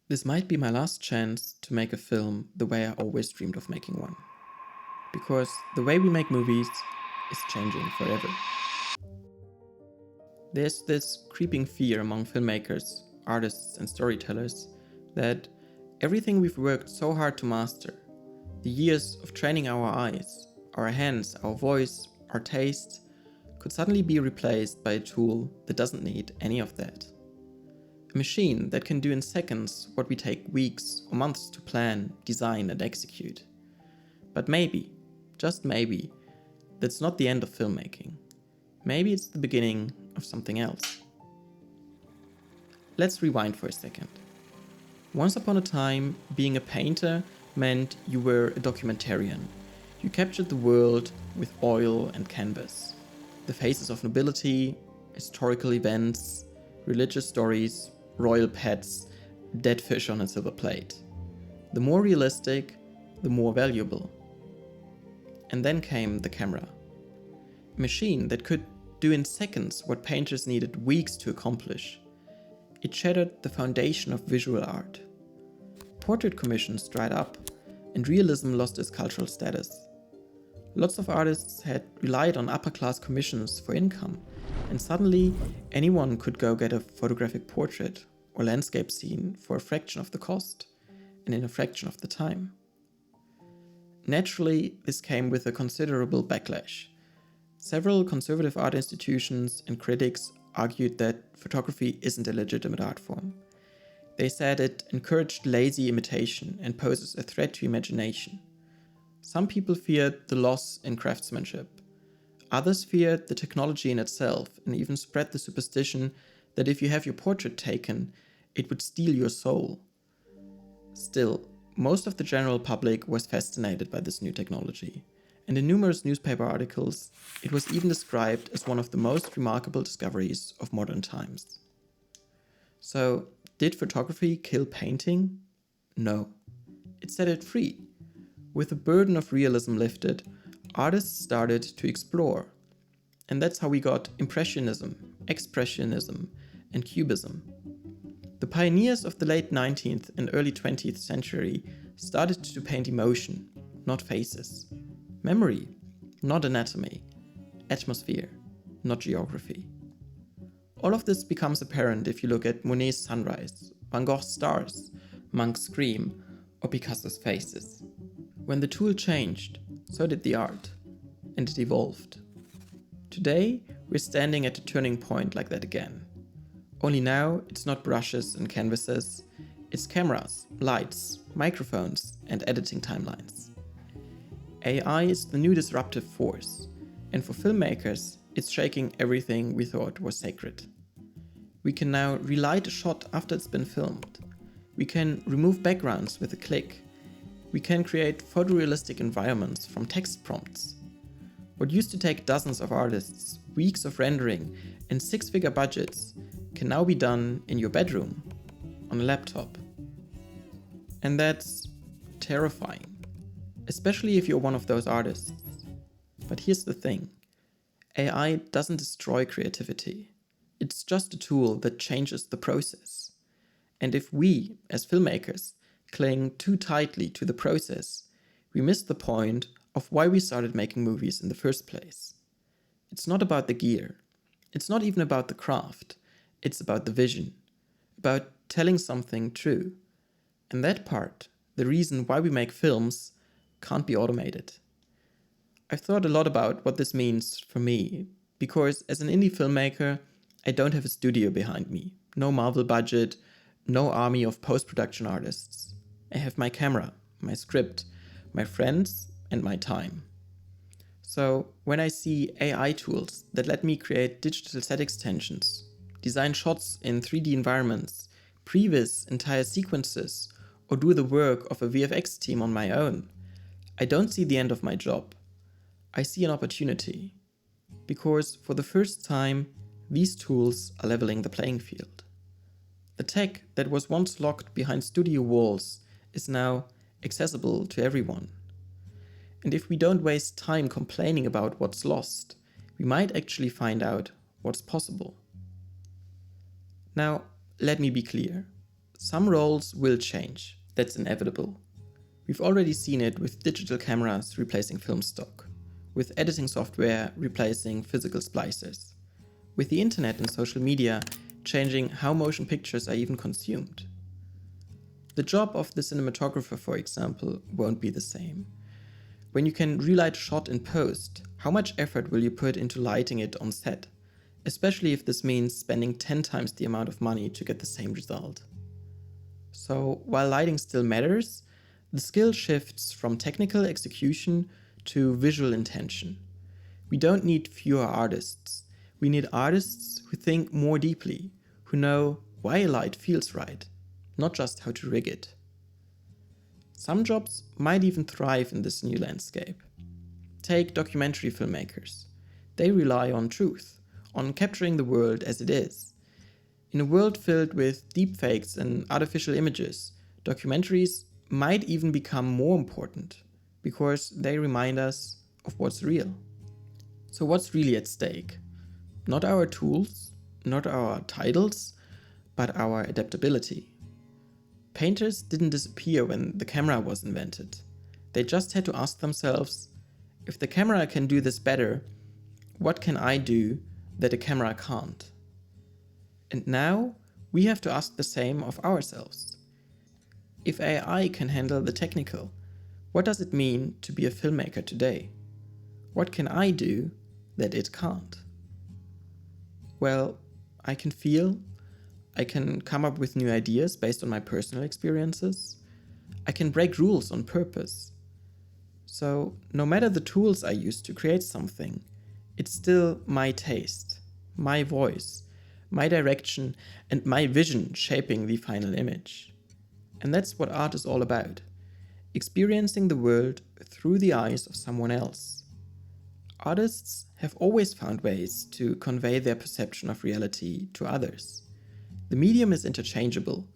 This might be my last chance to make a film the way I always dreamed of making one. Because the way we make movies is changing forever. There's this creeping fear among filmmakers, artists, and storytellers that everything we've worked so hard to master, the years of training our eyes, our hands, our voice, our taste, could suddenly be replaced by a tool that doesn't need any of that. A machine that can do in seconds what we take weeks or months to plan, design, and execute. But maybe, just maybe, that's not the end of filmmaking. Maybe it's the beginning of something else. Let's rewind for a second. Once upon a time, being a painter meant you were a documentarian. You captured the world with oil and canvas. The faces of nobility, historical events, religious stories, royal pets, dead fish on a silver plate. The more realistic, the more valuable. And then came the camera. A machine that could do in seconds what painters needed weeks to accomplish. It shattered the foundation of visual art. Portrait commissions dried up, and realism lost its cultural status. Lots of artists had relied on upper-class commissions for income, and suddenly anyone could go get a photographic portrait or landscape scene for a fraction of the cost, and in a fraction of the time. Naturally, this came with a considerable backlash. Several conservative art institutions and critics argued that photography isn't a legitimate art form. They said it encouraged lazy imitation and poses a threat to imagination. Some people feared the loss in craftsmanship. Others feared the technology in itself and even spread the superstition that if you have your portrait taken, it would steal your soul. Still, most of the general public was fascinated by this new technology, and in numerous newspaper articles, it was even described as one of the most remarkable discoveries of modern times. So, did photography kill painting? No. It set it free. With the burden of realism lifted, artists started to explore. And that's how we got Impressionism, Expressionism, and Cubism. The pioneers of the late 19th and early 20th century started to paint emotion, not faces. Memory, not anatomy. Atmosphere, not geography. All of this becomes apparent if you look at Monet's Sunrise, Van Gogh's Stars, Munch's Scream, or Picasso's Faces. When the tool changed, so did the art, and it evolved. Today, we're standing at a turning point like that again. Only now, it's not brushes and canvases, it's cameras, lights, microphones, and editing timelines. AI is the new disruptive force, and for filmmakers, it's shaking everything we thought was sacred. We can now relight a shot after it's been filmed. We can remove backgrounds with a click. We can create photorealistic environments from text prompts. What used to take dozens of artists, weeks of rendering, and six-figure budgets can now be done in your bedroom, on a laptop. And that's terrifying, especially if you're one of those artists. But here's the thing. AI doesn't destroy creativity. It's just a tool that changes the process. And if we, as filmmakers, cling too tightly to the process, we miss the point of why we started making movies in the first place. It's not about the gear. It's not even about the craft. It's about the vision, about telling something true. And that part, the reason why we make films, can't be automated. I've thought a lot about what this means for me, because as an indie filmmaker, I don't have a studio behind me, no Marvel budget, no army of post-production artists. I have my camera, my script, my friends, and my time. So when I see AI tools that let me create digital set extensions, design shots in 3D environments, previs entire sequences, or do the work of a VFX team on my own, I don't see the end of my job. I see an opportunity. Because for the first time, these tools are leveling the playing field. The tech that was once locked behind studio walls is now accessible to everyone. And if we don't waste time complaining about what's lost, we might actually find out what's possible. Now, let me be clear. Some roles will change, that's inevitable. We've already seen it with digital cameras replacing film stock, with editing software replacing physical splicers, with the internet and social media changing how motion pictures are even consumed. The job of the cinematographer, for example, won't be the same. When you can relight a shot in post, how much effort will you put into lighting it on set? Especially if this means spending 10 times the amount of money to get the same result. So while lighting still matters, the skill shifts from technical execution to visual intention. We don't need fewer artists. We need artists who think more deeply, who know why a light feels right, not just how to rig it. Some jobs might even thrive in this new landscape. Take documentary filmmakers. They rely on truth, on capturing the world as it is. In a world filled with deepfakes and artificial images, documentaries might even become more important because they remind us of what's real. So what's really at stake? Not our tools, not our titles, but our adaptability. Painters didn't disappear when the camera was invented. They just had to ask themselves, if the camera can do this better, what can I do that a camera can't? And now we have to ask the same of ourselves. If AI can handle the technical, what does it mean to be a filmmaker today? What can I do that it can't? Well, I can feel, I can come up with new ideas based on my personal experiences. I can break rules on purpose. So no matter the tools I use to create something, it's still my taste, my voice, my direction, and my vision shaping the final image. And that's what art is all about, experiencing the world through the eyes of someone else. Artists have always found ways to convey their perception of reality to others. The medium is interchangeable.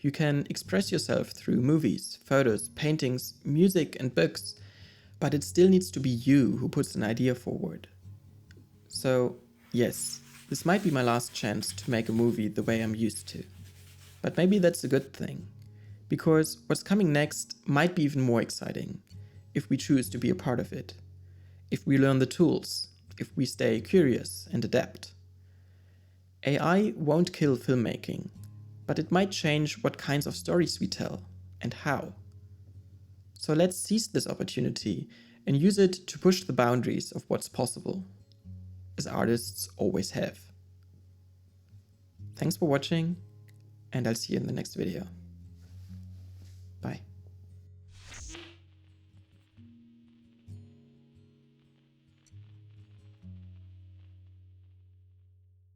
You can express yourself through movies, photos, paintings, music, and books, but it still needs to be you who puts an idea forward. So, yes, this might be my last chance to make a movie the way I'm used to. But maybe that's a good thing, because what's coming next might be even more exciting if we choose to be a part of it, if we learn the tools, if we stay curious and adapt. AI won't kill filmmaking, but it might change what kinds of stories we tell and how. So let's seize this opportunity and use it to push the boundaries of what's possible, as artists always have. Thanks for watching, and I'll see you in the next video. Bye.